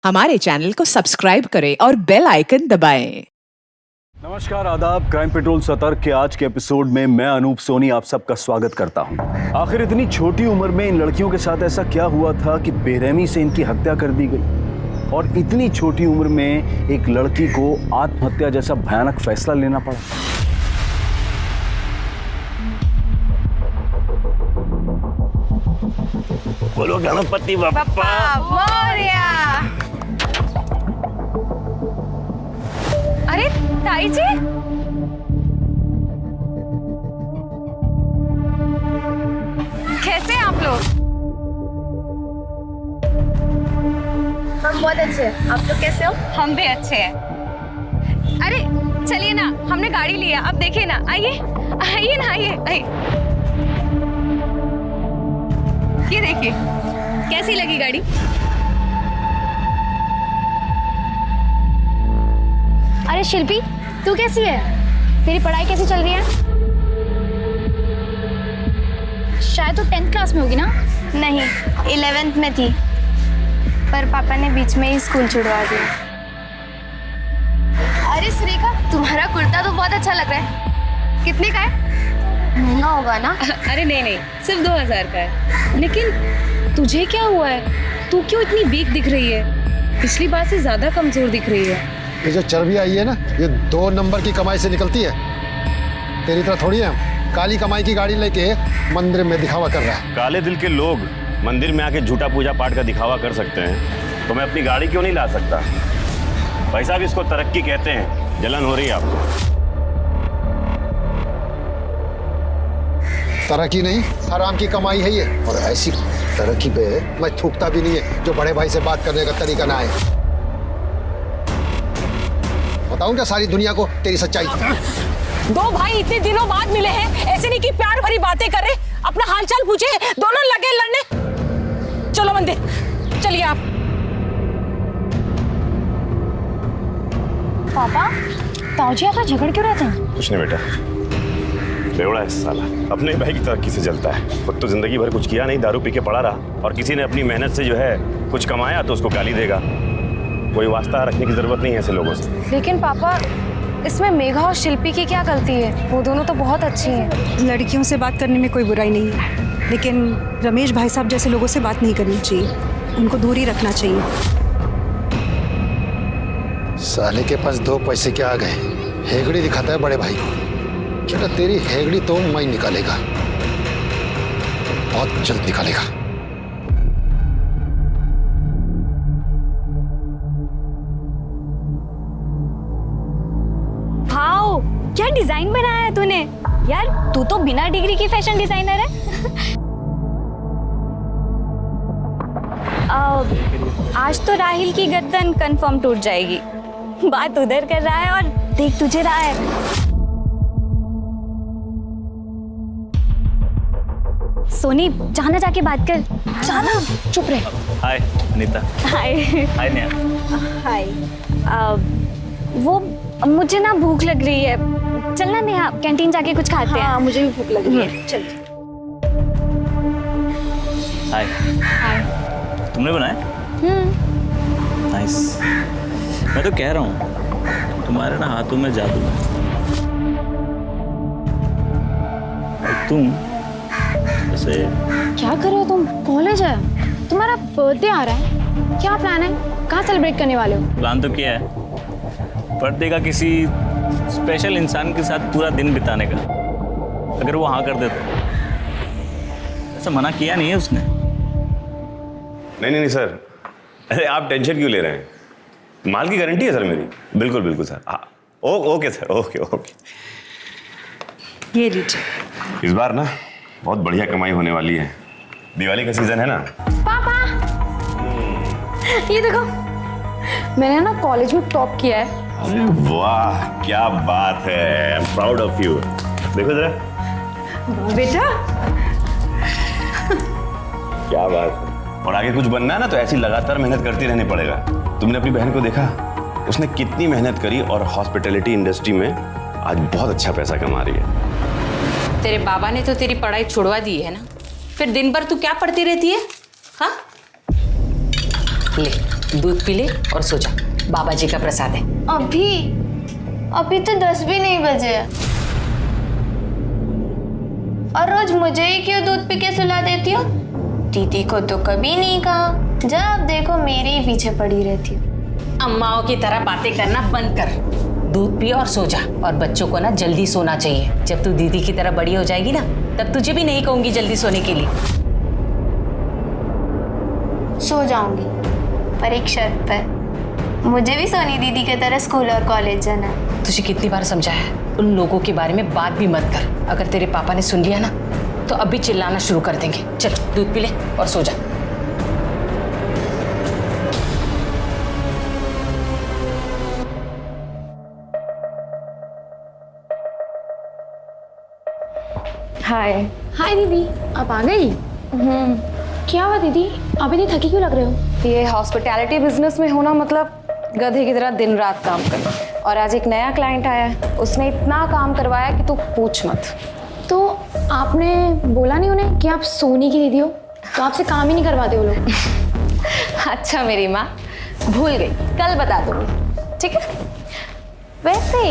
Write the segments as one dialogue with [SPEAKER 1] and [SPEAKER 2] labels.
[SPEAKER 1] हमारे चैनल को सब्सक्राइब करें और बेल आइकन दबाएं।
[SPEAKER 2] नमस्कार, आदाब। क्राइम पेट्रोल सतर्क के आज के एपिसोड में मैं अनूप सोनी आप सबका स्वागत करता हूं। आखिर इतनी छोटी उम्र में इन लड़कियों के साथ ऐसा क्या हुआ था कि बेरहमी से इनकी हत्या कर दी गई और इतनी छोटी उम्र में एक लड़की को आत्महत्या जैसा भयानक फैसला लेना पड़ा।
[SPEAKER 3] बोलो गणपति बप्पा
[SPEAKER 4] मोरया। अरे ताई जी, कैसे हैं आप लोग?
[SPEAKER 5] हम बहुत अच्छे हैं। आप लोग कैसे हो?
[SPEAKER 4] हम भी अच्छे हैं। अरे चलिए ना, हमने गाड़ी लिया, अब देखिए ना। आइए आइए ना, आइए आइए। ये देखिए, कैसी लगी गाड़ी?
[SPEAKER 5] अरे शिल्पी, तू कैसी है? तेरी पढ़ाई कैसी चल रही है? शायद तू 10th क्लास में होगी ना?
[SPEAKER 6] नहीं, 11th में थी, पर पापा ने बीच में ही स्कूल छुड़वा दिया।
[SPEAKER 5] अरे सुरेखा, तुम्हारा कुर्ता तो बहुत अच्छा लग रहा है। कितने का है?
[SPEAKER 6] महंगा होगा ना?
[SPEAKER 4] अरे नहीं नहीं, सिर्फ 2000 का है। लेकिन तुझे क्या हुआ है? तू क्यों इतनी वीक दिख रही है? पिछली बार से ज्यादा कमजोर दिख रही है।
[SPEAKER 7] ये जो चर्बी आई है ना, ये 2 नंबर की कमाई से निकलती है। तेरी तरह थोड़ी है, काली कमाई की गाड़ी लेके मंदिर में दिखावा कर रहा है।
[SPEAKER 3] काले दिल के लोग मंदिर में आके झूठा पूजा पाठ का दिखावा कर सकते हैं, तो मैं अपनी गाड़ी क्यों नहीं ला सकता? भाई साहब, इसको तरक्की कहते हैं। जलन हो रही है आपको?
[SPEAKER 7] तरक्की नहीं, हराम की कमाई है ये। और ऐसी तरक्की पे मैं थूकता भी नहीं है जो बड़े भाई से बात करने का तरीका ना है। बताऊं क्या सारी दुनिया को तेरी सच्चाई?
[SPEAKER 8] 2 भाई इतने दिनों बाद मिले हैं, ऐसे नहीं कि प्यार भरी बातें कर रहे, अपना हालचाल पूछे, दोनों लगे लड़ने। चलो मंदिर, चलिए आप।
[SPEAKER 5] पापा, ताऊजी आकर झगड़ क्यों रहते हैं?
[SPEAKER 3] कुछ नहीं बेटा, बेवड़ा है साला, अपने भाई की तरक्की से जलता है। खुद तो जिंदगी भर कुछ किया नहीं, दारू पी के पड़ा रहा, और किसी ने अपनी मेहनत से जो है कुछ कमाया तो उसको गाली देगा। कोई वास्ता रखने की जरूरत नहीं है ऐसे लोगों से।
[SPEAKER 6] लेकिन पापा, इसमें मेघा और शिल्पी की क्या गलती है? वो दोनों तो बहुत अच्छी हैं।
[SPEAKER 8] लड़कियों से बात करने में कोई बुराई नहीं है, लेकिन रमेश भाई साहब जैसे लोगों से बात नहीं करनी चाहिए, उनको दूर ही रखना चाहिए।
[SPEAKER 7] साले के पास 2 पैसे क्या आ गए, हेगड़ी दिखाता है बड़े भाई को। बेटा तेरी हेगड़ी तो मैं निकालेगा, बहुत जल्द निकालेगा।
[SPEAKER 6] वाओ, क्या डिजाइन बनाया है तूने यार। तू तो बिना डिग्री की फैशन डिजाइनर है। आज तो राहिल की गर्दन कंफर्म टूट जाएगी। बात उधर कर रहा है और देख तुझे रहा है। सोनी, जाना जाके बात कर। जाना, चुप रहे।
[SPEAKER 3] हाय अनीता।
[SPEAKER 6] हाय।
[SPEAKER 3] हाय नेहा।
[SPEAKER 6] हाय। वो मुझे ना भूख लग रही है, चलना नेहा, कैंटीन जाके कुछ खाते हैं।
[SPEAKER 5] मुझे भी भूख लग रही है।
[SPEAKER 6] चल।
[SPEAKER 3] हाय।
[SPEAKER 6] हाय।
[SPEAKER 3] तुमने बनाया? नाइस। मैं तो कह रहा हूँ तुम्हारे ना हाथों में जादू है। तुम जैसे
[SPEAKER 5] क्या कर रहे हो तुम? कॉलेज है, तुम्हारा बर्थडे आ रहा है, क्या प्लान है? कहाँ सेलिब्रेट करने वाले हो?
[SPEAKER 3] प्लान तो किया है, बर्थडे का किसी स्पेशल इंसान के साथ पूरा दिन बिताने का। अगर वो हाँ कर दे तो। ऐसा मना किया नहीं है उसने। नहीं सर, अरे आप टेंशन क्यों ले रहे हैं? माल की गारंटी है सर मेरी। बिल्कुल बिल्कुल सर। हाँ ओके सर, ओके।
[SPEAKER 8] ये लीजिए।
[SPEAKER 3] इस बार ना बहुत बढ़िया कमाई होने वाली है, दिवाली का सीजन है ना।
[SPEAKER 5] पापा, ये देखो, मैंने ना कॉलेज में टॉप किया है।
[SPEAKER 3] अरे वाह, क्या बात है। I am proud of you. देखो जरा।
[SPEAKER 8] बेटा,
[SPEAKER 3] क्या बात है। और आगे कुछ बनना है ना तो ऐसी लगातार मेहनत करती रहनी पड़ेगा। तुमने अपनी बहन को देखा, उसने कितनी मेहनत करी और हॉस्पिटैलिटी इंडस्ट्री में आज बहुत अच्छा पैसा कमा रही है।
[SPEAKER 9] तेरे बाबा ने तो तेरी पढ़ाई छुड़वा दी है ना, फिर दिन भर तू क्या पढ़ती रहती है? हाँ ले दूध पी ले और सो जा। बाबा जी का प्रसाद है।
[SPEAKER 5] अभी तो 10 भी नहीं बजे। और रोज मुझे ही क्यों दूध पी के सुला देती हो? दीदी को तो कभी नहीं कहा। जब देखो मेरे ही पीछे पड़ी रहती हो।
[SPEAKER 9] अम्माओं की तरह बातें करना बंद कर। दूध पी और सो जा। और बच्चों को ना जल्दी सोना चाहिए। जब तू दीदी की तरह बड़ी हो जाएगी ना, तब तुझे भी नहीं कहूंगी जल्दी सोने के लिए।
[SPEAKER 5] सो जाऊंगी, पर एक शर्त पर। मुझे भी सोनी दीदी की तरह स्कूल और कॉलेज जाना है।
[SPEAKER 9] तुझे कितनी बार समझाया है, उन लोगों के बारे में बात भी मत कर। अगर तेरे पापा ने सुन लिया ना, तो अभी चिल्लाना शुरू कर देंगे। चल दूध पी ले और सो जा।
[SPEAKER 5] हाय दीदी, आप आ गई? क्या हुआ दीदी, आप इतनी थकी क्यों लग रहे हो?
[SPEAKER 4] ये हॉस्पिटैलिटी बिजनेस में होना मतलब गधे की तरह दिन रात काम करना। और आज एक नया क्लाइंट आया है, उसने इतना काम करवाया कि तू पूछ मत।
[SPEAKER 5] तो आपने बोला नहीं उन्हें कि आप सोनी की दीदी हो? तो आपसे काम ही नहीं करवाते वो लोग।
[SPEAKER 4] अच्छा मेरी माँ, भूल गई, कल बता दूंगी, ठीक है? वैसे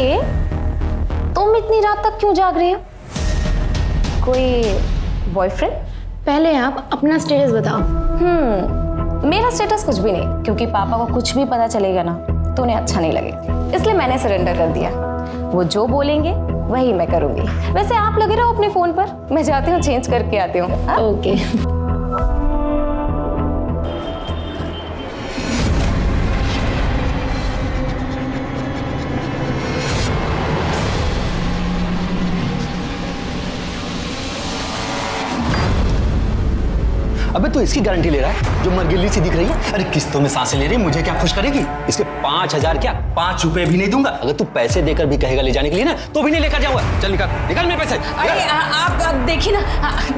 [SPEAKER 4] तुम इतनी रात तक क्यों जाग रही हो? कोई बॉयफ्रेंड?
[SPEAKER 5] पहले आप अपना स्टेटस बताओ।
[SPEAKER 4] मेरा स्टेटस कुछ भी नहीं, क्योंकि पापा को कुछ भी पता चलेगा ना तो उन्हें अच्छा नहीं लगेगा, इसलिए मैंने सरेंडर कर दिया। वो जो बोलेंगे वही मैं करूंगी। वैसे आप लगे रहो अपने फोन पर, मैं जाती हूँ, चेंज करके आती हूँ।
[SPEAKER 5] ओके।
[SPEAKER 10] अबे तू इसकी गारंटी ले रहा है जो मरगिल्ली सी दिख रही है? अरे किस्तों में सांसें ले रही है, मुझे क्या खुश करेगी? इसके 5,000 क्या 5 रुपए भी नहीं दूंगा। अगर तू पैसे देकर भी कहेगा ले जाने के लिए ना, तो भी नहीं लेकर जाऊंगा। चल निकाल मेरे पैसे।
[SPEAKER 9] अरे आप देखिए ना,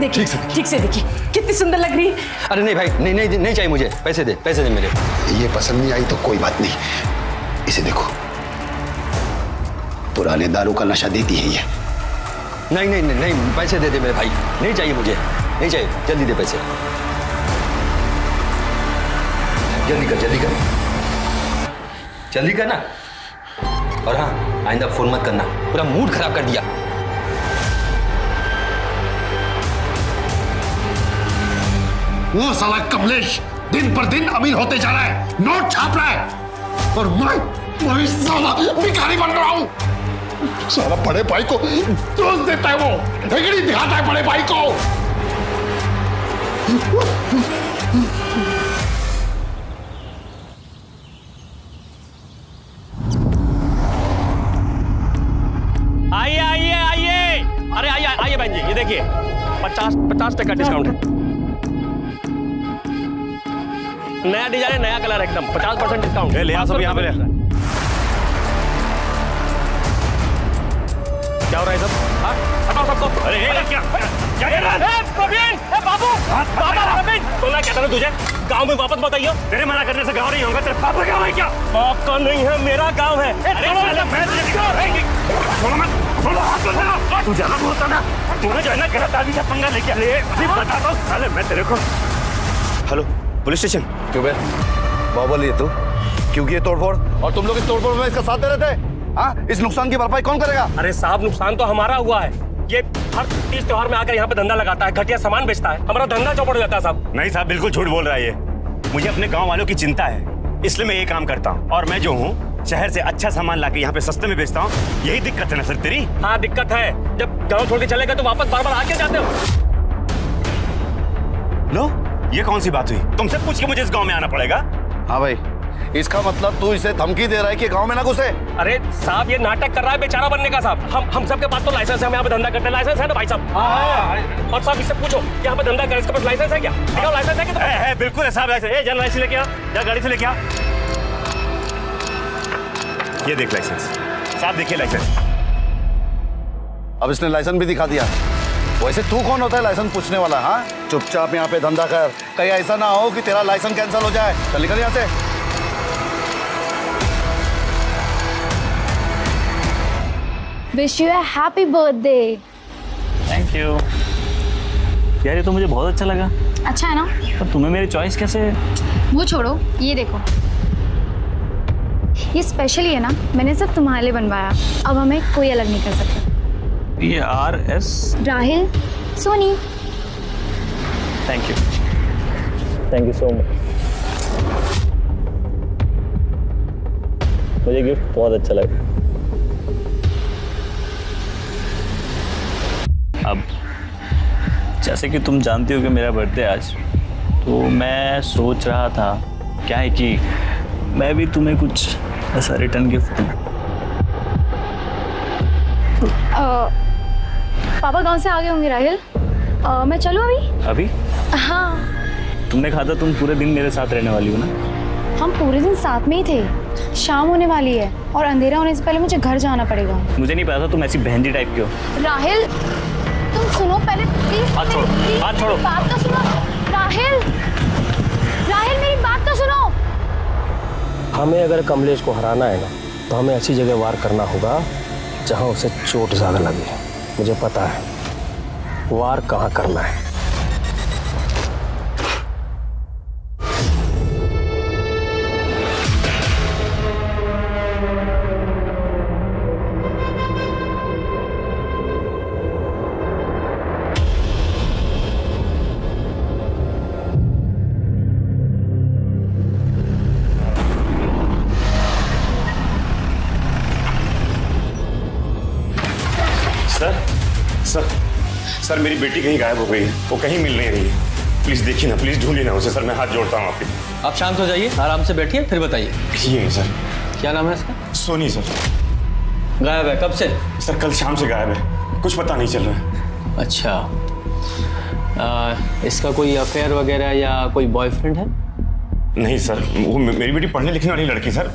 [SPEAKER 9] देखिए ठीक से देखिए, कितनी सुंदर लग रही है।
[SPEAKER 10] अरे नहीं भाई, नहीं चाहिए मुझे। पैसे दे मेरे।
[SPEAKER 7] ये पसंद नहीं आई तो कोई बात नहीं, इसे देखो, पुराने दारू का नशा देती है ये।
[SPEAKER 10] नहीं, पैसे दे मेरे भाई। नहीं चाहिए मुझे, नहीं चाहिए। जल्दी दे पैसे, जल्दी कर ना। और हाँ, आइंदा फोन मत करना, पूरा मूड खराब कर दिया।
[SPEAKER 7] वो साला कमलेश दिन पर दिन अमीर होते जा रहा है, नोट छाप रहा है, और मैं साला भिखारी बन रहा हूं। साला बड़े भाई को दोष देता है, वो हेगड़ी दिखाता है बड़े भाई को।
[SPEAKER 3] आइए। अरे आइए बहन जी, ये देखिए 50% डिस्काउंट है। नया डिजाइन है, नया कलर एकदम 50% डिस्काउंट। ले आ सब यहाँ पे। क्या हो रहा है सब? हाँ, हटाओ सबको। अरे क्या कर रहा है? प्रवीण, बाबू, प्रवीण, बोला क्या था तुझे? गांव में वापस मत आइयो। तेरे मना करने से गांव नहीं होगा। तेरे पापा गांव है क्या? बाप का नहीं है, मेरा गांव है। तू जहाँ बोलता ना, तूने जो है ना गलत आदमी का पंगा लेके अभी बताता हूँ साले मैं तेरे को। Hello, police station.
[SPEAKER 11] क्यों बे? बाहुबली है तू? क्यों किए तोड़फोड़? और तुम लोग इस तोड़फोड़ में इसका साथ दे रहे थे? हाँ, इस नुकसान की भरपाई कौन करेगा?
[SPEAKER 3] अरे साहब, नुकसान तो हमारा हुआ है। ये हर तीज त्योहार में आकर यहाँ पे धंधा लगाता है, घटिया सामान बेचता है, हमारा धंधा चौपट हो जाता है साहब। नहीं साहब, बिल्कुल झूठ बोल रहा है ये। मुझे अपने गाँव वालों की चिंता है, इसलिए मैं ये काम करता हूँ। और मैं जो हूँ शहर से अच्छा सामान लाके यहाँ पे सस्ते में बेचता हूँ। यही दिक्कत है ना सर तेरी? हाँ दिक्कत है, जब गाँव छोड़ के चले गए तो वापस बार बार आके जाते हो। लो, ये कौन सी बात हुई? तुमसे पूछ के मुझे इस गाँव में आना पड़ेगा?
[SPEAKER 11] हाँ भाई, इसका मतलब तू इसे धमकी दे रहा है कि गांव में ना घुसे?
[SPEAKER 3] अरे साहब, ये नाटक कर रहा है बेचारा बनने का साहब। हम सबके पास तो लाइसेंस है, हम यहाँ पे धंधा करते हैं। लाइसेंस है ना भाई साहब? हाँ। और साहब इससे पूछो यहाँ पे धंधा करे, इसके पास लाइसेंस है क्या? लाइसेंस है कि? है बिल्कुल है साहब, लाइसेंस। जन लाइसेंस लेके आ, जा गाड़ी से लेके आ। ये देख लाइसेंस साहब, देखिए लाइसेंस।
[SPEAKER 11] अब इसने लाइसेंस भी दिखा दिया। वैसे तू कौन होता है लाइसेंस पूछने वाला? हाँ, चुपचाप यहाँ पे धंधा कर, कहीं ऐसा ना हो कि तेरा लाइसेंस कैंसिल हो जाए। चल निकल यहाँ से।
[SPEAKER 5] Wish you a happy birthday.
[SPEAKER 12] Thank you यार, ये तो मुझे बहुत अच्छा लगा।
[SPEAKER 5] अच्छा है ना?
[SPEAKER 12] पर तुम्हें मेरी चॉइस कैसे?
[SPEAKER 5] वो छोड़ो, ये देखो,
[SPEAKER 6] ये स्पेशली है ना, मैंने सिर्फ तुम्हारे लिए बनवाया। अब हमें कोई अलग नहीं कर सकता।
[SPEAKER 12] ये RS।
[SPEAKER 6] Rahil, Soni.
[SPEAKER 12] Thank you so much. मुझे गिफ्ट बहुत अच्छा लगा। अब जैसे कि तुम जानती हो कि मेरा बर्थडे आज, तो मैं सोच रहा था क्या है कि मैं भी तुम्हें कुछ ऐसा रिटर्न गिफ्ट दूं।
[SPEAKER 6] पापा गांव से आ गए होंगे राहिल। मैं चलूं अभी?
[SPEAKER 12] अभी?
[SPEAKER 6] हाँ।
[SPEAKER 12] तुमने कहा था तुम पूरे दिन मेरे साथ रहने वाली हो ना?
[SPEAKER 6] हम पूरे दिन साथ में ही थे। शाम होने वाली है और अंधेरा होने से पहले मुझे घर जाना पड़ेगा।
[SPEAKER 12] मुझे नहीं पता था तुम ऐसी बहनजी टाइप की हो।
[SPEAKER 6] राहिल, तुम सुनो पहले प्लीज।
[SPEAKER 12] हाथ छोड़ो, हाथ छोड़ो।
[SPEAKER 6] बात तो सुनो राहिल। राहिल, मेरी बात तो सुनो।
[SPEAKER 13] हमें अगर कमलेश को हराना है ना, तो हमें ऐसी जगह वार करना होगा जहां उसे चोट ज्यादा लगे। मुझे पता है वार कहां करना है।
[SPEAKER 3] सर मेरी बेटी कहीं गायब हो गई है, वो कहीं मिल नहीं रही है। प्लीज देखिए ना, प्लीज ढूंढिए ना उसे। सर मैं हाथ जोड़ता हूँ आपके।
[SPEAKER 10] आप शांत हो जाइए, आराम से बैठिए, फिर बताइए।
[SPEAKER 3] ये है सर।
[SPEAKER 10] क्या नाम है इसका?
[SPEAKER 3] सोनी सर।
[SPEAKER 10] गायब है कब से?
[SPEAKER 3] सर कल शाम से गायब है, कुछ पता नहीं चल रहा है।
[SPEAKER 10] अच्छा, इसका कोई अफेयर वगैरह या कोई बॉयफ्रेंड है?
[SPEAKER 3] नहीं सर, वो मेरी बेटी पढ़ने लिखने वाली लड़की सर,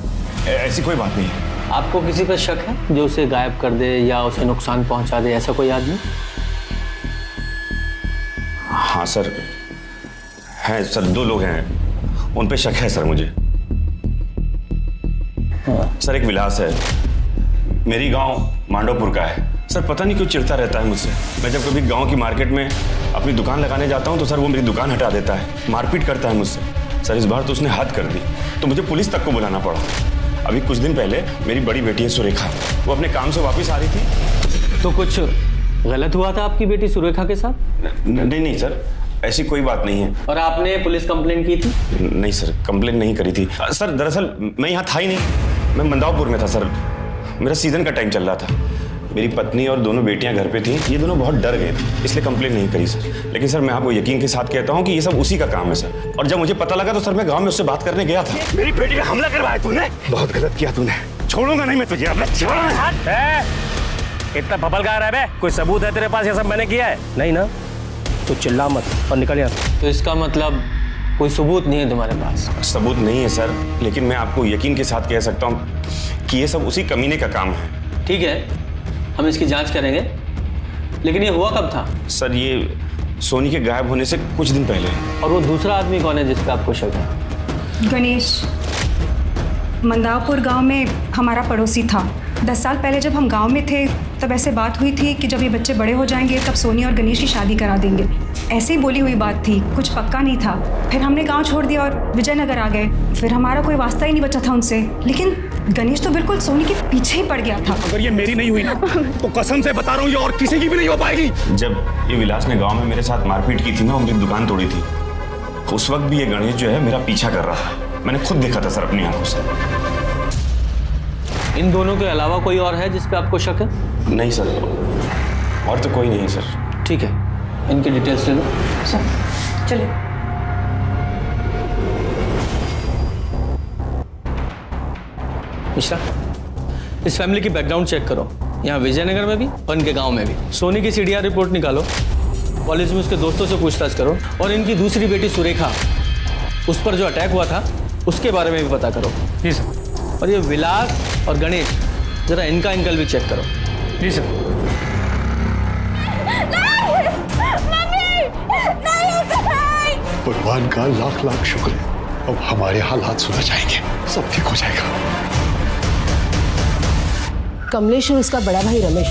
[SPEAKER 3] ऐसी कोई बात नहीं है।
[SPEAKER 10] आपको किसी पर शक है जो उसे गायब कर दे या उसे नुकसान पहुंचा दे, ऐसा कोई आदमी?
[SPEAKER 3] हाँ सर, हैं सर, 2 लोग हैं, उन पे शक है सर मुझे। सर एक विलास है, मेरी गांव मांडवपुर का है। सर पता नहीं क्यों चिढ़ता रहता है मुझसे। मैं जब कभी गांव की मार्केट में अपनी दुकान लगाने जाता हूं तो सर वो मेरी दुकान हटा देता है, मारपीट करता है मुझसे। सर इस बार तो उसने हद कर दी, तो मुझे पुलिस तक को बुलाना पड़ा। अभी कुछ दिन पहले मेरी बड़ी बेटी है सुरेखा, वो अपने काम से वापस आ रही थी।
[SPEAKER 10] तो कुछ गलत हुआ था आपकी बेटी सुरेखा के साथ?
[SPEAKER 3] नहीं सर, ऐसी कोई बात नहीं है।
[SPEAKER 10] और आपने पुलिस कंप्लेंट की थी?
[SPEAKER 3] नहीं सर, कंप्लेंट नहीं करी थी। सर दरअसल मैं यहाँ था ही नहीं, मैं मंदावपुर में था सर। मेरा सीजन का टाइम चल रहा था। मेरी पत्नी और दोनों बेटियां घर पे थी, ये दोनों बहुत डर गए थे, इसलिए कंप्लेंट नहीं करी सर। लेकिन सर मैं आपको यकीन के साथ कहता हूँ कि ये सब उसी का काम है सर। और जब मुझे पता लगा तो सर मैं गाँव में उससे बात करने गया था। मेरी बेटी पे हमला करवाया तूने, बहुत गलत किया तूने, छोड़ूंगा नहीं मैं तुझे।
[SPEAKER 13] इतना बबल गा रहा है बे? कोई सबूत है तेरे पास ये सब मैंने किया है? नहीं ना, तो चिल्ला मत और निकल यहाँ।
[SPEAKER 10] तो इसका मतलब कोई सबूत नहीं है तुम्हारे पास?
[SPEAKER 3] सबूत नहीं है सर, लेकिन मैं आपको यकीन के साथ कह सकता हूँ कि ये सब उसी कमीने का काम है।
[SPEAKER 10] ठीक है, हम इसकी जांच करेंगे, लेकिन ये हुआ कब था?
[SPEAKER 3] सर ये सोनी के गायब होने से कुछ दिन पहले।
[SPEAKER 10] और वो दूसरा आदमी कौन है जिस पे आपको शक है?
[SPEAKER 14] गणेश, मंदावपुर गांव में हमारा पड़ोसी था। 10 साल पहले जब हम गांव में थे तब ऐसे बात हुई थी कि जब ये बच्चे बड़े हो जाएंगे तब सोनी और गणेश की शादी करा देंगे। ऐसे ही बोली हुई बात थी, कुछ पक्का नहीं था। फिर हमने गांव छोड़ दिया और विजयनगर आ गए। फिर हमारा कोई वास्ता ही नहीं बचा था उनसे। लेकिन गणेश तो बिल्कुल सोनी के पीछे ही पड़ गया था।
[SPEAKER 3] अगर ये मेरी नहीं हुई ना तो कसम से बता रहा हूँ ये और किसी की भी नहीं हो पाएगी। जब ये विलास ने गाँव में मेरे साथ मारपीट की थी ना, मेरी दुकान तोड़ी थी, उस वक्त भी ये गणेश जो है मेरा पीछा कर रहा था। मैंने खुद देखा था सर अपनी आंखों से।
[SPEAKER 10] इन दोनों के अलावा कोई और है जिस पे आपको शक है?
[SPEAKER 3] नहीं सर, और तो कोई नहीं है सर।
[SPEAKER 10] ठीक है, इनकी डिटेल्स ले लो।
[SPEAKER 14] सर चलिए।
[SPEAKER 10] मिश्रा, इस फैमिली की बैकग्राउंड चेक करो, यहाँ विजयनगर में भी और इनके गांव में भी। सोनी की CDR रिपोर्ट निकालो, कॉलेज में उसके दोस्तों से पूछताछ करो, और इनकी दूसरी बेटी सुरेखा, उस पर जो अटैक हुआ था उसके बारे में भी पता करो।
[SPEAKER 12] जी सर।
[SPEAKER 10] और ये विलास और गणेश, जरा इनका एंगल भी चेक करो।
[SPEAKER 12] जी सर।
[SPEAKER 7] भगवान का लाख लाख शुक्र है, अब हमारे हालात सुधर जाएंगे, सब ठीक हो जाएगा।
[SPEAKER 15] कमलेश और उसका बड़ा भाई रमेश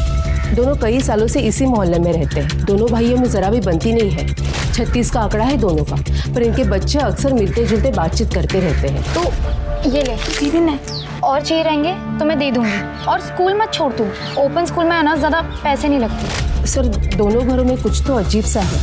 [SPEAKER 15] दोनों कई सालों से इसी मोहल्ले में रहते हैं। दोनों भाइयों में जरा भी बनती नहीं है। 36 का आंकड़ा है दोनों का, पर इनके बच्चे अक्सर मिलते जुलते बातचीत करते रहते हैं। तो
[SPEAKER 6] ये ले दीदी ने, और चाहिए रहेंगे तो मैं दे दूंगी। और स्कूल मत छोड़ तू, ओपन स्कूल में है ना ज़्यादा पैसे नहीं लगते।
[SPEAKER 15] सर दोनों घरों में कुछ तो अजीब सा है,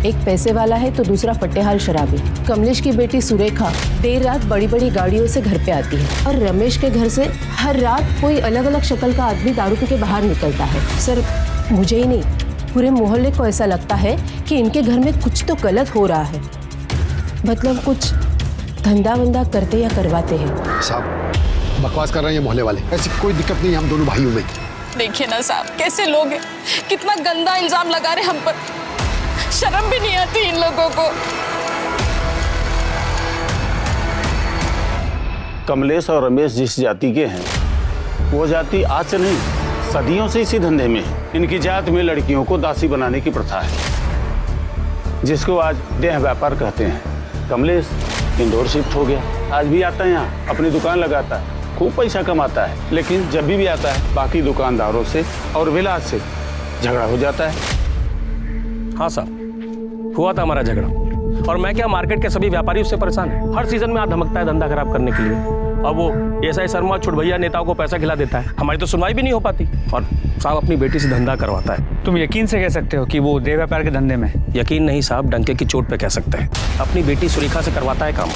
[SPEAKER 15] एक पैसे वाला है तो दूसरा फटेहाल शराबी। कमलेश की बेटी सुरेखा देर रात बड़ी बड़ी गाड़ियों से घर पे आती है और रमेश के घर से हर रात कोई अलग अलग शक्ल का आदमी दारू पी के बाहर निकलता है। सर मुझे ही नहीं, पूरे मोहल्ले को ऐसा लगता है कि इनके घर में कुछ तो गलत हो रहा है, मतलब कुछ धंधा वंदा करते या करवाते हैं।
[SPEAKER 7] साहब बकवास कर रहे हैं ये मोहल्ले वाले, ऐसी कोई दिक्कत नहीं हम दोनों भाइयों में।
[SPEAKER 8] देखिए ना साहब, कैसे लोग हैं, कितना गंदा इल्जाम लगा रहे हम पर, शर्म भी नहीं आती इन लोगों को।
[SPEAKER 3] कमलेश और रमेश जिस जाति के हैं वो जाति आज से नहीं, सदियों से इसी धंधे में है। इनकी जात में लड़कियों को दासी बनाने की प्रथा है, जिसको आज देह व्यापार कहते हैं। कमलेश इंदौर शिफ्ट हो गया, आज भी आता है यहाँ, अपनी दुकान लगाता है, खूब पैसा कमाता है, लेकिन जब भी आता है बाकी दुकानदारों से और विलास से झगड़ा हो जाता है।
[SPEAKER 13] हाँ साहब, हुआ था हमारा झगड़ा, और मैं क्या, मार्केट के सभी व्यापारी उससे परेशान हैं। हर सीजन में आ धमकता है धंधा खराब करने के लिए, और वो एसआई शर्मा छुटभैया नेताओं को पैसा खिला देता है, हमारी तो सुनवाई भी नहीं हो पाती, और साहब अपनी बेटी से धंधा करवाता है।
[SPEAKER 12] तुम यकीन से कह सकते हो कि वो देह व्यापार के धंधे में?
[SPEAKER 13] यकीन नहीं साहब, डंके की चोट पे कह सकते हैं। अपनी बेटी सुरेखा से करवाता है काम।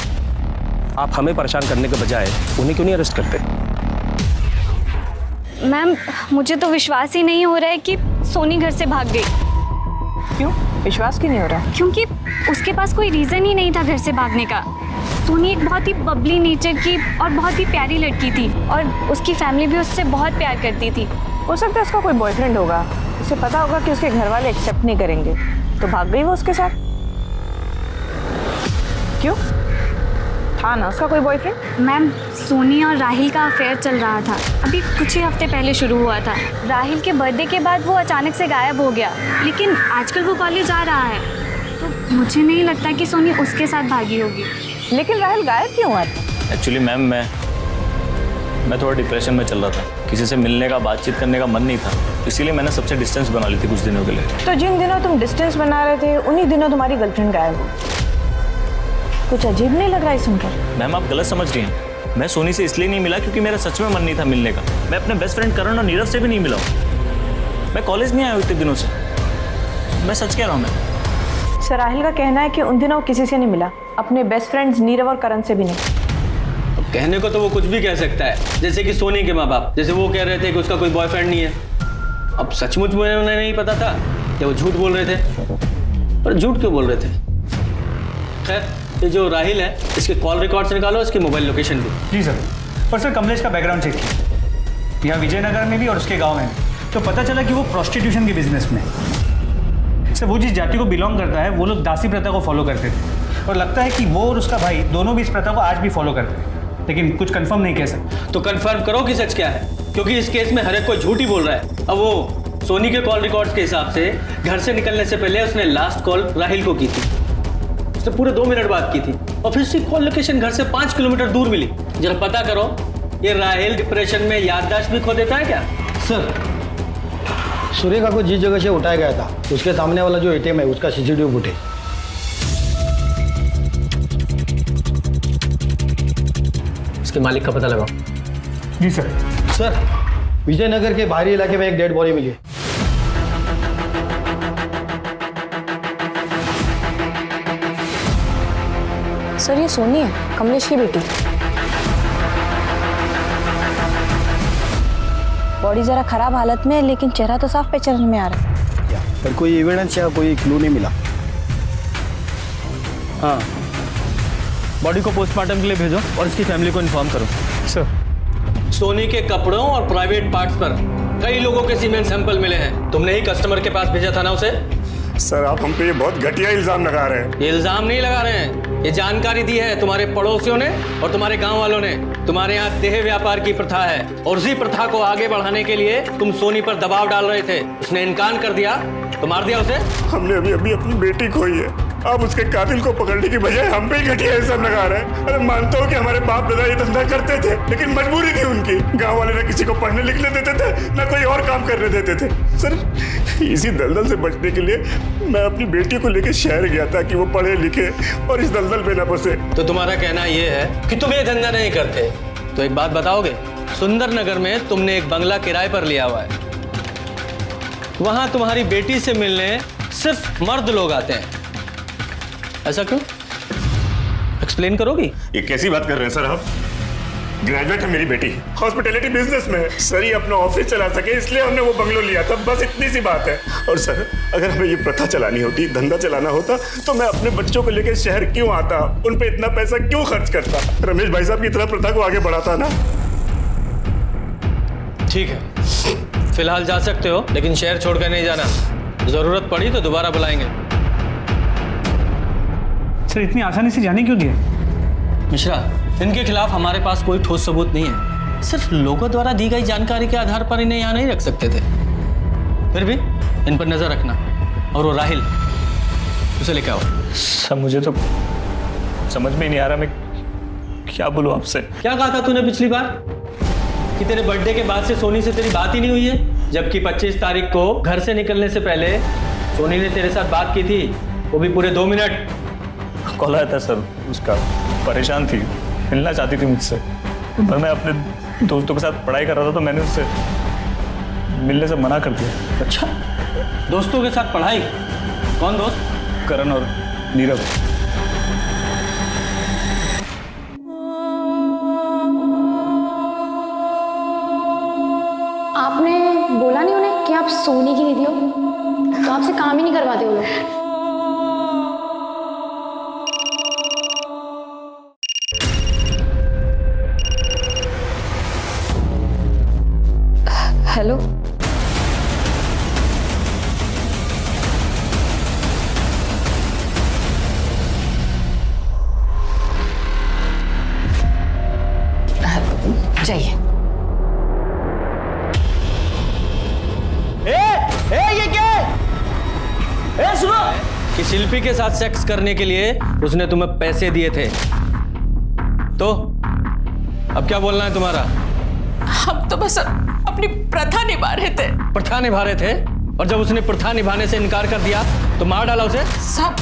[SPEAKER 13] आप हमें परेशान करने के बजाय उन्हें क्यों नहीं अरेस्ट करते?
[SPEAKER 6] मैम मुझे तो विश्वास ही नहीं हो रहा है कि सोनी घर से भाग गई।
[SPEAKER 8] क्यों विश्वास क्यों नहीं हो रहा?
[SPEAKER 6] क्योंकि उसके पास कोई रीज़न ही नहीं था घर से भागने का। सोनी एक बहुत ही बबली नेचर की और बहुत ही प्यारी लड़की थी, और उसकी फैमिली भी उससे बहुत प्यार करती थी।
[SPEAKER 8] हो सकता है उसका कोई बॉयफ्रेंड होगा, उसे पता होगा कि उसके घर वाले एक्सेप्ट नहीं करेंगे, तो भाग गई वो उसके साथ। क्यों, था ना उसका कोई बॉयफ्रेंड?
[SPEAKER 6] मैम सोनी और राहिल का अफेयर चल रहा था, अभी कुछ ही हफ्ते पहले शुरू हुआ था। राहिल के बर्थडे के बाद वो अचानक से गायब हो गया, लेकिन आजकल वो कॉलेज आ रहा है, तो मुझे नहीं लगता कि सोनी उसके साथ भागी होगी।
[SPEAKER 8] लेकिन राहिल गायब क्यों हुआ था?
[SPEAKER 12] एक्चुअली मैम मैं थोड़ा डिप्रेशन में चल रहा था, किसी से मिलने का, बातचीत करने का मन नहीं था, इसीलिए मैंने सबसे डिस्टेंस बना ली थी कुछ दिनों के लिए।
[SPEAKER 8] तो जिन दिनों तुम डिस्टेंस बना रहे थे उन्हीं दिनों तुम्हारी गर्लफ्रेंड गायब हो। कुछ अजीब नहीं लग रहा है सुनकर?
[SPEAKER 12] मैम आप गलत समझ रही हैं, मैं सोनी से इसलिए नहीं मिला क्योंकि मेरा सच में मन नहीं था मिलने का। मैं अपने बेस्ट फ्रेंड करण और नीरव से भी नहीं मिला हूँ, मैं कॉलेज नहीं आया हूँ इतने दिनों से, मैं सच कह रहा हूँ। मैं
[SPEAKER 8] सर राहिल का कहना है कि उन दिनों किसी से नहीं मिला, अपने बेस्ट फ्रेंड्स नीरव और करण से भी नहीं।
[SPEAKER 10] अब कहने को तो वो कुछ भी कह सकता है, जैसे कि सोनी के माँ बाप, जैसे वो कह रहे थे कि उसका कोई बॉयफ्रेंड नहीं है। अब सचमुच में उन्हें नहीं पता था कि वो झूठ बोल रहे थे, पर झूठ क्यों बोल रहे थे? खैर ये जो राहिल है, इसके कॉल रिकॉर्ड से निकालो, इसकी मोबाइल लोकेशन भी।
[SPEAKER 12] जी सर। पर सर कमलेश का बैकग्राउंड चेक किया, यहाँ विजयनगर में भी और उसके गांव में भी, तो पता चला कि वो प्रोस्टिट्यूशन के बिजनेस में। सर वो जिस जाति को बिलोंग करता है वो लोग दासी प्रथा को फॉलो करते थे, और लगता है कि वो और उसका भाई दोनों भी इस प्रथा को आज भी फॉलो करते हैं, लेकिन कुछ कंफर्म नहीं कह सकते।
[SPEAKER 10] तो कंफर्म करो कि सच क्या है, क्योंकि इस केस में हर एक कोई झूठ ही बोल रहा है। अब वो सोनी के कॉल रिकॉर्ड्स के हिसाब से घर से निकलने से पहले उसने लास्ट कॉल राहिल को की थी, उसने पूरे 2 मिनट बाद की थी, और फिर उसकी कॉल लोकेशन घर से 5 किलोमीटर दूर मिली। जरा पता करो, ये राहिल डिप्रेशन में याददाश्त भी खो देता है क्या?
[SPEAKER 13] सर सुरेखा को जिस जगह से उठाया गया था उसके सामने वाला जो एटीएम है उसका सीसीटीवी फुटेज। इसके मालिक का पता लगाओ।
[SPEAKER 12] जी सर।
[SPEAKER 13] सर विजयनगर के बाहरी इलाके में एक डेड बॉडी मिली है।
[SPEAKER 4] सर ये सोनी है, कमलेश की बेटी। बॉडी जरा खराब हालत में है, लेकिन चेहरा तो साफ पहचान में आ रहा है।
[SPEAKER 13] पर कोई एविडेंस या कोई क्लू नहीं मिला।
[SPEAKER 10] हाँ, बॉडी को पोस्टमार्टम के लिए भेजो और इसकी फैमिली को इन्फॉर्म करो।
[SPEAKER 12] सर
[SPEAKER 10] सोनी के कपड़ों और प्राइवेट पार्ट्स पर कई लोगों के सीमेंट सैंपल मिले हैं, तुमने ही कस्टमर के पास भेजा था ना उसे?
[SPEAKER 3] सर आप हम पे ये बहुत घटिया इल्जाम लगा रहे हैं।
[SPEAKER 10] ये इल्जाम नहीं लगा रहे हैं, ये जानकारी दी है तुम्हारे पड़ोसियों ने और तुम्हारे गांव वालों ने। तुम्हारे यहाँ देह व्यापार की प्रथा है, और उसी प्रथा को आगे बढ़ाने के लिए तुम सोनी पर दबाव डाल रहे थे। उसने इनकार कर दिया तो मार दिया उसे।
[SPEAKER 3] हमने अभी अभी अपनी बेटी खोई है, आप उसके कातिल को पकड़ने की बजाय हम पे ही घटिया इल्जाम लगा रहे हैं। अरे मानता हूँ कि हमारे बाप दादा ये धंधा करते थे, लेकिन मजबूरी थी उनकी। गांव वाले ना किसी को पढ़ने लिखने देते थे, ना कोई और काम करने देते थे। सर, इसी दलदल से बचने के लिए मैं अपनी बेटी को लेकर शहर गया था कि वो पढ़े लिखे और इस दलदल में न फंसे।
[SPEAKER 10] तो तुम्हारा कहना ये है कि तुम ये धंधा नहीं करते? तो एक बात बताओगे, सुंदर नगर में तुमने एक बंगला किराए पर लिया हुआ है, वहां तुम्हारी बेटी से मिलने सिर्फ मर्द लोग आते हैं, ऐसा क्यों? एक्सप्लेन करोगी?
[SPEAKER 3] ये कैसी बात कर रहे हैं सर आप? ग्रेजुएट है मेरी बेटी, हॉस्पिटैलिटी बिजनेस में है सर। ये अपना ऑफिस चला सके इसलिए हमने वो बंगलो लिया था, बस इतनी सी बात है। और सर, अगर हमें ये प्रथा चलानी होती, धंधा चलाना होता, तो मैं अपने बच्चों को लेकर शहर क्यों आता, उन पे इतना पैसा क्यों खर्च करता? रमेश भाई साहब की तरह प्रथा को आगे बढ़ाता ना।
[SPEAKER 10] ठीक है, फिलहाल जा सकते हो, लेकिन शहर छोड़कर नहीं जाना। जरूरत पड़ी तो दोबारा बुलाएंगे।
[SPEAKER 12] सर, इतनी आसानी से जाने क्यों दिए?
[SPEAKER 10] मिश्रा, इनके खिलाफ हमारे पास कोई ठोस सबूत नहीं है। सिर्फ लोगों द्वारा दी गई जानकारी के आधार पर इन्हें यहाँ नहीं रख सकते थे। फिर भी इन पर नजर रखना। और वो राहिल, उसे लेकर आओ।
[SPEAKER 12] सर, मुझे तो समझ में ही नहीं आ रहा मैं क्या बोलूं आपसे।
[SPEAKER 10] क्या कहा था तूने पिछली बार कि तेरे बर्थडे के बाद से सोनी से तेरी बात ही नहीं हुई है? जबकि 25 तारीख को घर से निकलने से पहले सोनी ने तेरे साथ बात की थी, वो भी पूरे 2 मिनट।
[SPEAKER 12] कॉल आया था सर उसका, परेशान थी, मिलना चाहती थी मुझसे, पर मैं अपने दोस्तों के साथ पढ़ाई कर रहा था तो मैंने उससे मिलने से मना कर दिया।
[SPEAKER 10] अच्छा, दोस्तों के साथ पढ़ाई? कौन दोस्त?
[SPEAKER 12] करण और नीरव।
[SPEAKER 4] आपने बोला नहीं उन्हें कि आप सोनी की दीदी हो? तो आपसे काम ही नहीं करवाते वो लोग। हेलो,
[SPEAKER 9] जाइए।
[SPEAKER 10] ये क्या है? सुनो कि शिल्पी के साथ सेक्स करने के लिए उसने तुम्हें पैसे दिए थे, तो अब क्या बोलना है तुम्हारा?
[SPEAKER 8] हम तो बस अपनी प्रथा निभा रहे थे।
[SPEAKER 10] प्रथा निभा रहे थे? और जब उसने प्रथा निभाने से इनकार कर दिया तो मार डाला उसे?
[SPEAKER 8] सब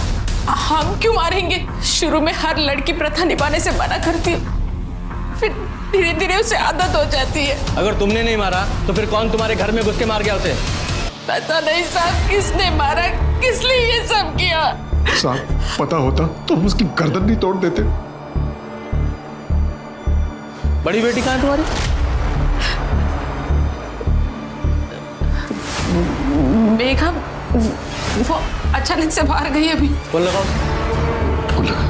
[SPEAKER 8] हम क्यों मारेंगे? शुरू में हर लड़की प्रथा निभाने से मना करती है, फिर धीरे धीरे उसे आदत हो जाती है।
[SPEAKER 10] अगर तुमने नहीं मारा तो फिर कौन तुम्हारे घर में घुस के मार गया उसे?
[SPEAKER 8] पता नहीं साहब किसने मारा, किस लिए ये सब किया।
[SPEAKER 7] साहब, पता होता तो हम उसकी गर्दन नहीं तोड़ देते।
[SPEAKER 10] बड़ी बेटी कहाँ है तुम्हारी?
[SPEAKER 8] मेघा वो अचानक से बाहर गई अभी।
[SPEAKER 10] फोन लगाओ।
[SPEAKER 7] फोन लगा।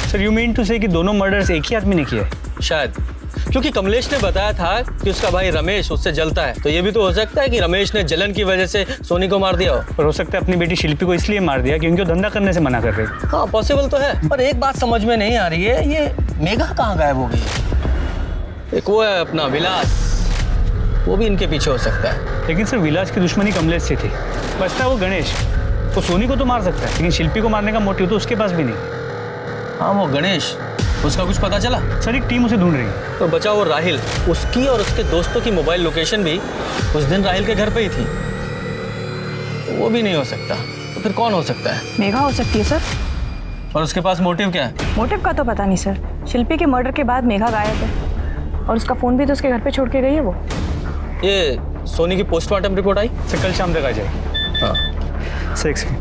[SPEAKER 12] सर, यू मीन टू से कि दोनों मर्डर्स एक ही आदमी ने किए?
[SPEAKER 10] शायद, क्योंकि कमलेश ने बताया था कि उसका भाई रमेश उससे जलता है, तो ये भी तो हो सकता है कि रमेश ने जलन की वजह से सोनी को मार दिया हो।
[SPEAKER 12] और हो सकता है अपनी बेटी शिल्पी को इसलिए मार दिया क्योंकि वो धंधा करने से मना कर रही।
[SPEAKER 10] हाँ, पॉसिबल तो है, पर एक बात समझ में नहीं आ रही है, ये मेघा कहाँ गायब हो गई? एक वो है अपना विलास, वो भी इनके पीछे हो सकता है।
[SPEAKER 12] लेकिन सर, विलास की दुश्मनी कमलेश से थी, बचता है वो गणेश। वो सोनी को तो मार सकता है, लेकिन शिल्पी को मारने का मोटिव तो उसके पास भी नहीं।
[SPEAKER 10] हाँ, वो गणेश, उसका कुछ पता चला?
[SPEAKER 12] सर, एक टीम उसे ढूंढ रही है।
[SPEAKER 10] तो बचा वो राहिल, उसकी और उसके दोस्तों की मोबाइल लोकेशन भी उस दिन राहिल के घर पे ही थी, तो वो भी नहीं हो सकता। तो फिर कौन हो सकता है?
[SPEAKER 14] मेघा हो सकती है सर।
[SPEAKER 10] और उसके पास मोटिव क्या है?
[SPEAKER 14] मोटिव का तो पता नहीं सर। शिल्पी के मर्डर के बाद मेघा गायब है और उसका फ़ोन भी तो उसके घर पे छोड़ के गई है वो।
[SPEAKER 10] ये सोनी की पोस्टमार्टम रिपोर्ट आई?
[SPEAKER 12] सर, कल शाम तक आ जाएगी।
[SPEAKER 10] हाँ
[SPEAKER 12] सर, एक सेकंड।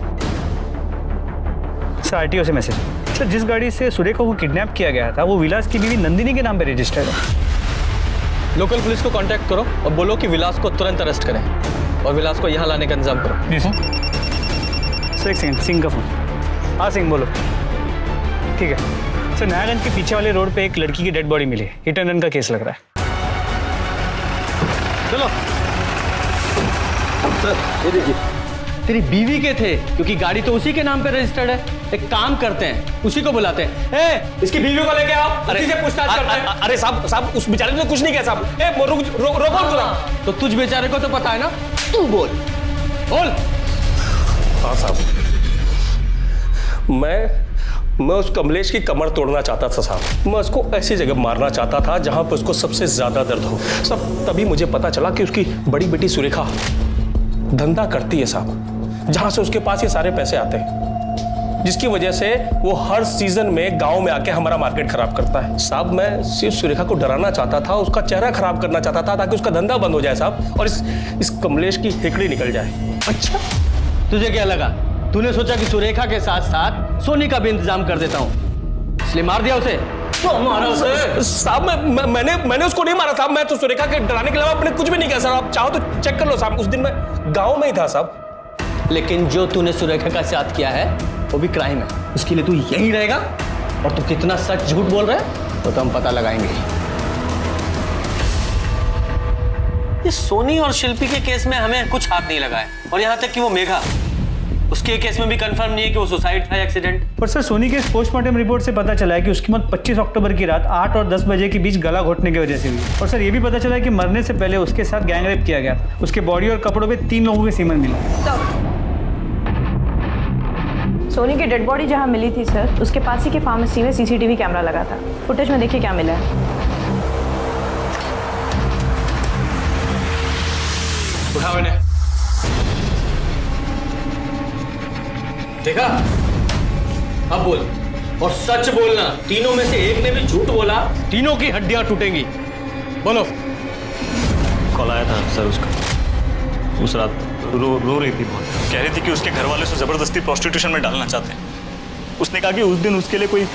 [SPEAKER 12] सर, आरटीओ से मैसेज। सर, जिस गाड़ी से सुरेखा को किडनैप किया गया था वो विलास की बीवी नंदिनी के नाम पे रजिस्टर्ड है।
[SPEAKER 10] लोकल पुलिस को कांटेक्ट करो और बोलो कि विलास को तुरंत अरेस्ट करें और विलास को यहाँ लाने का इंतजाम करो।
[SPEAKER 12] जी सर। एक सेकंड, सिंह का फोन। हाँ सिंह, बोलो। ठीक है सर, नयागंज के पीछे वाले रोड पे एक लड़की की डेड बॉडी मिली है। हिट एंड रन का केस लग रहा है।
[SPEAKER 10] चलो सर, ये देखिए, तेरी बीवी के थे, क्योंकि गाड़ी तो उसी के नाम पे रजिस्टर्ड है। एक काम करते हैं, उसी को बुलाते हैं। ए, इसकी बीवी को लेके आओ, उसी से पूछताछ करते हैं।
[SPEAKER 13] अरे साहब उस बेचारे ने कुछ नहीं किया साहब। ए रोको।
[SPEAKER 10] तो तुझ बेचारे को तो पता है ना, तू बोल।
[SPEAKER 13] हाँ साहब, मैं उस कमलेश की कमर तोड़ना चाहता था साहब। मैं उसको ऐसी जगह मारना चाहता था जहां पर उसको सबसे ज्यादा दर्द हो साहब। तभी मुझे पता चला कि उसकी बड़ी बेटी सुरेखा धंधा करती है साहब, जहां से उसके पास ये सारे पैसे आते हैं, जिसकी वजह से वो हर सीजन में गांव में आके हमारा मार्केट खराब करता है साहब। मैं सिर्फ सुरेखा को डराना चाहता था, उसका चेहरा खराब करना चाहता था, ताकि उसका धंधा बंद हो जाए साहब, और इस कमलेश की हिकड़ी निकल जाए।
[SPEAKER 10] अच्छा, तुझे क्या लगा? तूने सोचा कि सुरेखा के साथ साथ सोनी का भी इंतजाम कर देता हूं, इसलिए मार दिया उसे?
[SPEAKER 13] तो मारा उसे साहब? मैंने उसको नहीं मारा साहब। मैं तो सुरेखा के डराने के अलावा अपने कुछ भी नहीं किया साहब। आप चाहो तो चेक कर लो साहब। उस दिन मैं गांव में ही था साहब।
[SPEAKER 10] लेकिन जो तूने सुरेखा का साथ किया है वो भी क्राइम है, उसके लिए तू यहीं रहेगा। और तू कितना सच झूठ बोल रहा है वो तो हम पता लगाएंगे।
[SPEAKER 16] ये सोनी और शिल्पी के केस में हमें कुछ हाथ नहीं लगा है, और यहाँ तक कि वो मेघा, उसके केस में भी कंफर्म नहीं है कि वो सुसाइड था या एक्सीडेंट।
[SPEAKER 12] पर सर, सोनी के पोस्टमार्टम रिपोर्ट से पता चला है कि उसकी मौत 25 अक्टूबर की रात 8 और 10 बजे के बीच गला घोटने की वजह से हुई। और सर, ये भी पता चला है कि मरने से पहले उसके साथ गैंग रेप किया गया। उसके बॉडी और कपड़ों पे 3 लोगों के सीमन मिला।
[SPEAKER 17] सोनी की डेड बॉडी जहां मिली थी सर, उसके पास ही के फार्मेसी में सीसीटीवी कैमरा लगा था। फुटेज में देखिए क्या मिला है।
[SPEAKER 10] उठाओ इन्हें। देखा? अब बोल, और सच बोलना। तीनों में से एक ने भी झूठ बोला, तीनों की हड्डियां टूटेंगी। बोलो।
[SPEAKER 12] कॉल आया था सर उसका। उस रात रो रही थी बहुत। कह रही थी कि उसके घर वाले उसे जबरदस्ती प्रोस्टिट्यूशन में डालना चाहते हैं। उसने कहा कि उस दिन उसके लिए कोई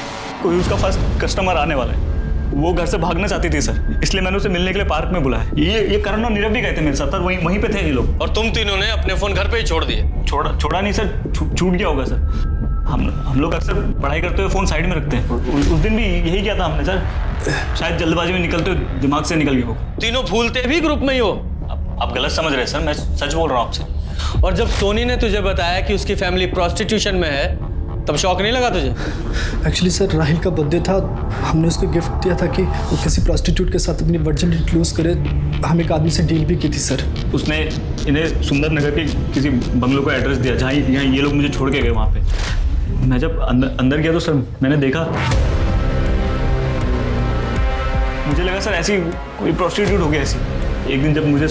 [SPEAKER 12] उसका फर्स्ट कस्टमर आने वाला है। वो घर से भागना चाहती थी सर, इसलिए मैंने उसे मिलने के लिए पार्क में बुलाया। ये करण और नीरव भी गए थे मेरे साथ, वहीं पे थे ये लोग।
[SPEAKER 10] और तुम तीनों ने अपने फोन घर पे ही छोड़ दिए?
[SPEAKER 12] छोड़ा नहीं सर, छूट गया होगा सर। हम लोग अक्सर पढ़ाई करते हुए फोन साइड में रखते हैं। उस दिन भी यही किया था हमने सर। शायद जल्दबाजी में निकलते हुए दिमाग से निकल गया वो।
[SPEAKER 10] तीनों भूलते भी ग्रुप में ही हो?
[SPEAKER 12] आप गलत समझ रहे हैं सर, मैं सच बोल रहा हूँ आपसे।
[SPEAKER 10] और जब सोनी ने तुझे बताया कि उसकी फैमिली प्रोस्टिट्यूशन में है, तब शौक नहीं लगा तुझे?
[SPEAKER 18] एक्चुअली सर, राहिल का बर्थडे था, हमने उसको गिफ्ट दिया था कि वो किसी प्रोस्टिट्यूट के साथ अपनी वर्जिनिटी लूज करे। हम एक आदमी से डील भी की थी सर।
[SPEAKER 12] उसने इन्हें सुंदर नगर के किसी बंगलो का एड्रेस दिया, जहाँ ये लोग मुझे छोड़ के गए वहाँ पे। मैं जब अंदर गया तो सर मैंने देखा, मुझे लगा सर ऐसी कोई प्रोस्टिट्यूट हो गया ऐसी। एक दिन जब मुझे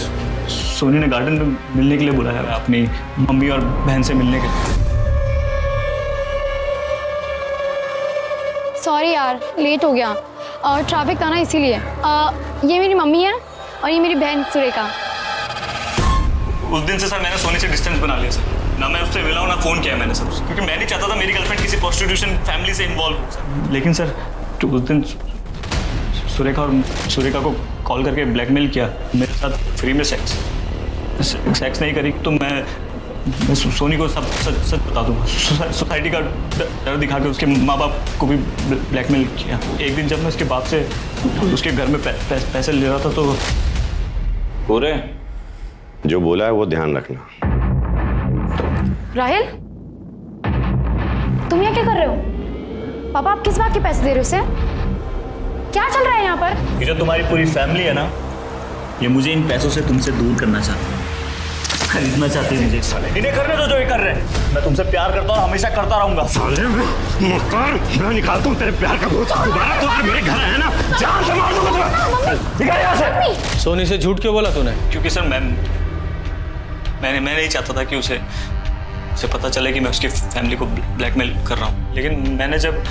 [SPEAKER 12] सोनी ने गार्डन में मिलने के लिए बुलाया, अपनी मम्मी और बहन से मिलने के लिए।
[SPEAKER 6] सॉरी यार, लेट हो गया और ट्रैफिक था ना, इसीलिए। ये मेरी मम्मी है और ये मेरी बहन सुरेखा।
[SPEAKER 12] उस दिन से सर मैंने सोनी से डिस्टेंस बना लिया सर। ना मैं उससे मिला हूँ ना फ़ोन किया मैंने सर, क्योंकि मैं नहीं चाहता था मेरी गर्लफ्रेंड किसी प्रोस्टिट्यूशन फैमिली से इन्वॉल्व हो सर। लेकिन सर उस दिन सुरेखा को कॉल करके ब्लैकमेल किया, मेरे साथ फ्री में सेक्स नहीं करी तो मैं सोनी को सब सच बता दूंगा। सोसाइटी का डर दिखा के उसके माँ बाप को भी ब्लैकमेल किया। एक दिन जब मैं उसके बाप से उसके घर में पैसे ले रहा था तो
[SPEAKER 3] पूरे जो बोला है वो ध्यान रखना।
[SPEAKER 6] राहिल, तुम यहाँ क्या कर रहे हो? पापा, आप किस बात के पैसे दे रहे हो उसे? क्या चल रहा है यहाँ पर?
[SPEAKER 12] ये जो तुम्हारी पूरी फैमिली है ना, ये मुझे इन पैसों से तुमसे दूर करना चाहती है, खरीदना चाहती है मुझे। साले इन्हें करने दो जो ये कर रहे हैं। मैं तुमसे प्यार करता हूँ, हमेशा करता रहूंगा।
[SPEAKER 3] साले मैं निकालता हूँ तेरे प्यार का भूत। दोबारा तो अगर मेरे घर है ना, जान से मार दूंगा। निकल यहाँ से।
[SPEAKER 10] सोनी से झूठ क्यों बोला तूने?
[SPEAKER 12] क्योंकि सर मैं नहीं चाहता था कि उसे पता चले कि मैं उसकी फैमिली को ब्लैकमेल कर रहा हूँ। लेकिन मैंने जब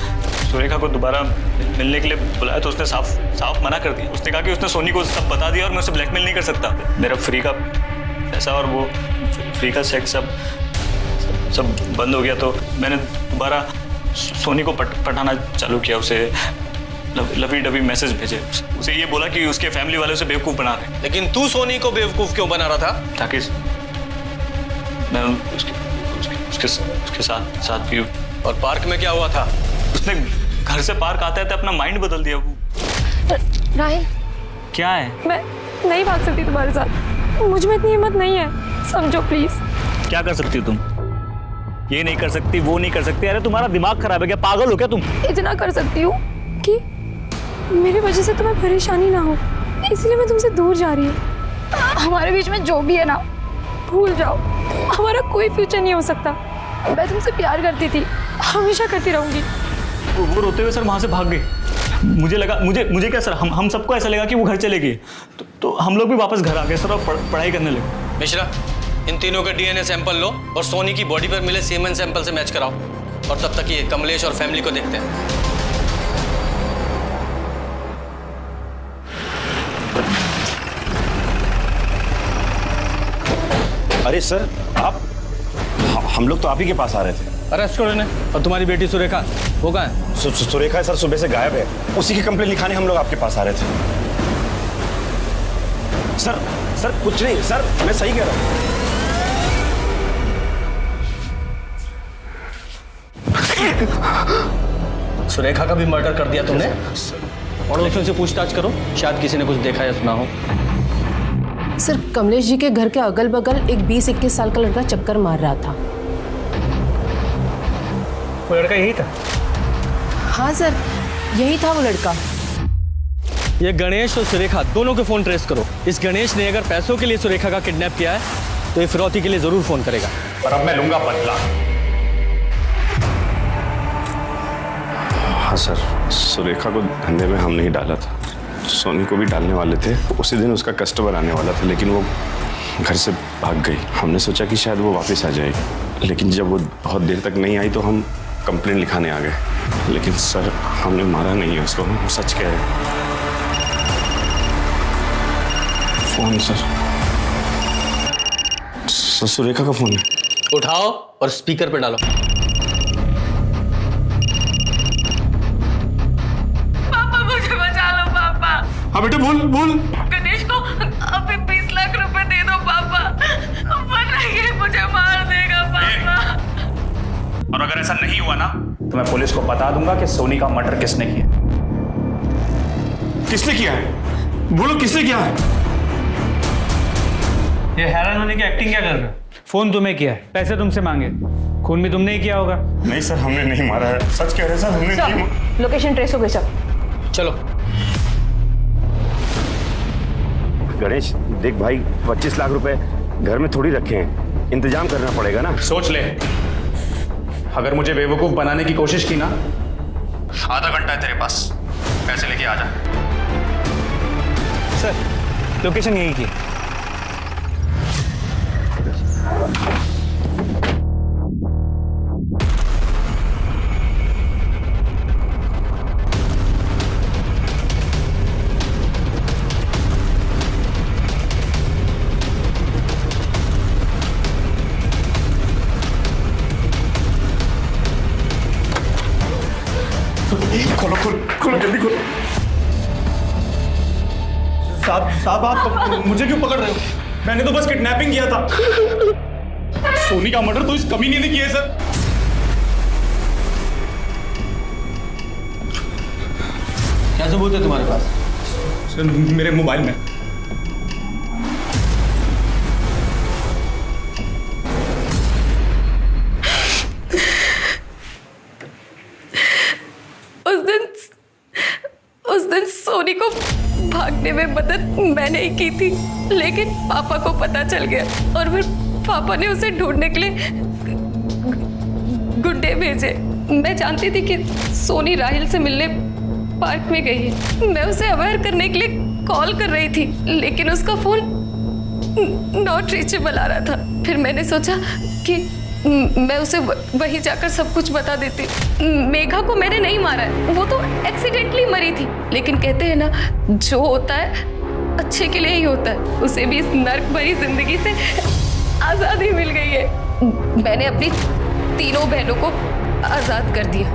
[SPEAKER 12] सुरेखा को दोबारा मिलने के लिए बुलाया तो उसने साफ मना कर दिया। उसने कहा कि उसने सोनी को सब बता दिया और मैं उसे ब्लैकमेल नहीं कर सकता। मेरा फ्री का पैसा और वो फ्री का सेक्स सब बंद हो गया। तो मैंने दोबारा सोनी को पटाना चालू किया। उसे लवी डबी मैसेज भेजे, उसे ये बोला कि उसके फैमिली वाले उसे बेवकूफ़ बना रहे हैं।
[SPEAKER 10] लेकिन तू सोनी को बेवकूफ़ क्यों बना रहा था?
[SPEAKER 12] ताकि मैं उसके साथ भी।
[SPEAKER 10] और पार्क में क्या हुआ था?
[SPEAKER 12] उसने घर से पार्क आते आते अपना माइंड बदल दिया। वो
[SPEAKER 6] राहिल,
[SPEAKER 12] क्या है?
[SPEAKER 17] मैं नहीं भाग सकती तुम्हारे साथ, मुझ में इतनी हिम्मत नहीं है, समझो प्लीज।
[SPEAKER 12] क्या कर सकती हो तुम? ये नहीं कर सकती, वो नहीं कर सकती। अरे तुम्हारा दिमाग खराब है क्या? पागल हो क्या तुम?
[SPEAKER 6] इतना कर सकती हूँ कि मेरी वजह से तुम्हें परेशानी ना हो, इसलिए मैं तुमसे दूर जा रही हूँ। हमारे बीच में जो भी है ना, भूल जाओ। हमारा कोई फ्यूचर नहीं हो सकता। मैं तुमसे प्यार करती थी, हमेशा करती रहूंगी।
[SPEAKER 12] वो रोते हुए सर वहाँ से भाग गई। मुझे लगा, मुझे क्या सर, हम सबको ऐसा लगा कि वो घर चले गए, तो हम लोग भी वापस घर आ गए सर और पढ़ाई करने लगे।
[SPEAKER 10] मिश्रा, इन तीनों के डीएनए सैंपल लो और सोनी की बॉडी पर मिले सीमेन सैंपल से मैच कराओ, और तब तक ये कमलेश और फैमिली को देखते हैं।
[SPEAKER 3] अरे सर, हम लोग तो आप ही के पास आ रहे थे।
[SPEAKER 10] अरेस्ट करो इन्हें। और तुम्हारी बेटी सुरेखा, वो कहाँ है?
[SPEAKER 3] सुरेखा सर सुबह से गायब है। उसी की कंप्लेंट लिखाने हम लोग आपके पास आ रहे थे। सर कुछ नहीं सर, मैं सही कह रहा हूँ।
[SPEAKER 10] सुरेखा का भी मर्डर कर दिया तुमने? पड़ोसियों से पूछताछ करो, शायद किसी ने कुछ देखा या सुना हो।
[SPEAKER 15] सर, कमलेश जी के घर के अगल बगल एक 20-21 साल का लड़का चक्कर मार रहा था।
[SPEAKER 12] वो लड़का यही था?
[SPEAKER 15] हाँ सर, यही था वो लड़का।
[SPEAKER 10] ये गणेश और सुरेखा दोनों के फोन ट्रेस करो। इस गणेश ने अगर पैसों के लिए सुरेखा का किडनैप किया है तो ये फिरौती के लिए जरूर फोन करेगा।
[SPEAKER 12] और अब मैं लूंगा बदला।
[SPEAKER 3] हाँ सर, सुरेखा को धंधे में हम नहीं डाला था, सोनी को भी डालने वाले थे। उसी दिन उसका कस्टमर आने वाला था, लेकिन वो घर से भाग गई। हमने सोचा कि शायद वो वापस आ जाएगी, लेकिन जब वो बहुत देर तक नहीं आई तो हम कंप्लेंट लिखाने आ गए। लेकिन सर, हमने मारा नहीं है उसको, हम सच कह रहे हैं। फोन सर, सुरेखा का फोन है।
[SPEAKER 10] उठाओ और स्पीकर पे डालो।
[SPEAKER 8] पापा मुझे बचा लो पापा।
[SPEAKER 12] हाँ बेटा, बोल।
[SPEAKER 8] गणेश को अभी 20 लाख रुपए दे दो पापा, वरना ये मुझे मार देगा पापा।
[SPEAKER 12] और अगर ऐसा नहीं हुआ ना तो मैं पुलिस को बता दूंगा कि सोनी का मर्डर किसने किया। किसने किया है? बोलो, किसने किया है? ये हैरान होने की एक्टिंग क्या कर रहे हो? फोन तुम्हें किया है, पैसे तुमसे मांगे, खून भी तुमने ही किया होगा।
[SPEAKER 3] नहीं सर, हमने नहीं मारा है, सच कह रहे हैं सर, हमने नहीं।
[SPEAKER 17] लोकेशन ट्रेस हो गई सर।
[SPEAKER 10] चलो।
[SPEAKER 3] गणेश देख भाई, 25 लाख रुपए घर में थोड़ी रखे हैं, इंतजाम करना पड़ेगा ना।
[SPEAKER 12] सोच ले, अगर मुझे बेवकूफ बनाने की कोशिश की ना, आधा घंटा है तेरे पास, पैसे लेके आ जा। सर, लोकेशन यही की। खोलो जल्दी खोलो। साहब आप मुझे क्यों पकड़ रहे हो? मैंने तो बस किडनैपिंग किया था। सोनी का मर्डर तो इस कमीने ने किया है सर।
[SPEAKER 10] क्या सबूत है तुम्हारे पास?
[SPEAKER 12] सर, मेरे मोबाइल में।
[SPEAKER 8] उस दिन सोनी को भागने में मदद मैंने ही की थी, लेकिन पापा को पता चल गया और फिर पापा ने उसे ढूंढने के लिए गुंडे भेजे। मैं जानती थी कि सोनी राहिल से मिलने पार्क में गई है। मैं उसे अवेयर करने के लिए कॉल कर रही थी, लेकिन उसका फोन नॉट रीचेबल आ रहा था। फिर मैंने सोचा कि मैं उसे वहीं जाकर सब कुछ बता देती। मेघा को मैंने नहीं मारा है, वो तो एक्सीडेंटली मरी थी। लेकिन कहते हैं ना, जो होता है अच्छे के लिए ही होता है। उसे भी इस नर्क भरी जिंदगी से आज़ादी मिल गई है। मैंने अपनी तीनों बहनों को आज़ाद कर दिया,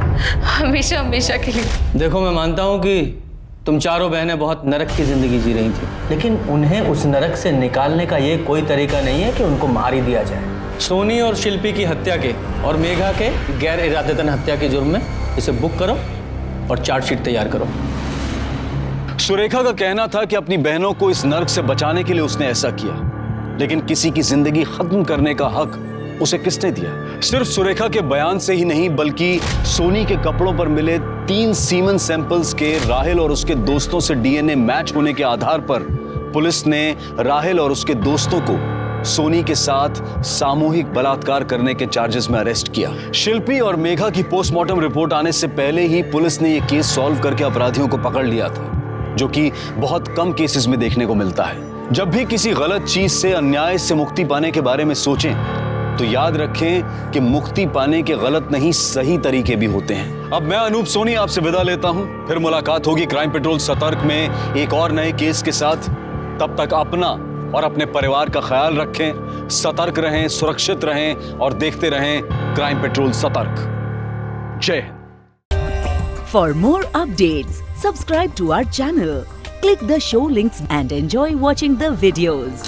[SPEAKER 8] हमेशा हमेशा के लिए।
[SPEAKER 10] देखो, मैं मानता हूँ कि तुम चारों बहनें बहुत नरक की जिंदगी जी रही थी, लेकिन उन्हें उस नरक से निकालने का ये कोई तरीका नहीं है कि उनको मार ही दिया जाए। सोनी और शिल्पी की हत्या के और मेघा के गैर इरादतन हत्या के जुर्म में इसे बुक करो और चार्जशीट तैयार करो।
[SPEAKER 2] सुरेखा का कहना था कि अपनी बहनों को इस नर्क से बचाने के लिए उसने ऐसा किया, लेकिन किसी की जिंदगी खत्म करने का हक उसे किसने दिया? सिर्फ सुरेखा के बयान से ही नहीं, बल्कि सोनी के कपड़ों पर मिले 3 सीमन सैंपल्स के राहिल और उसके दोस्तों से डीएनए मैच होने के आधार पर पुलिस ने राहिल और उसके दोस्तों को सोनी के साथ सामूहिक बलात्कार करने के चार्जेस में अरेस्ट किया। शिल्पी और मेघा की पोस्टमार्टम रिपोर्ट आने से पहले ही पुलिस ने यह केस सॉल्व करके अपराधियों को पकड़ लिया था, जो कि बहुत कम केसेस में देखने को मिलता है। जब भी किसी गलत चीज से, अन्याय से मुक्ति पाने के बारे में सोचें तो याद रखें कि मुक्ति पाने के गलत नहीं, सही तरीके भी होते हैं। अब मैं अनूप सोनी आपसे विदा लेता हूं, फिर मुलाकात होगी क्राइम पेट्रोल सतर्क में एक और नए केस के साथ। तब तक अपना और अपने परिवार का ख्याल रखें, सतर्क रहें, सुरक्षित रहें और देखते रहें क्राइम पेट्रोल सतर्क। जय Hind.
[SPEAKER 1] For more updates, subscribe to our channel, click the show links and enjoy watching the videos.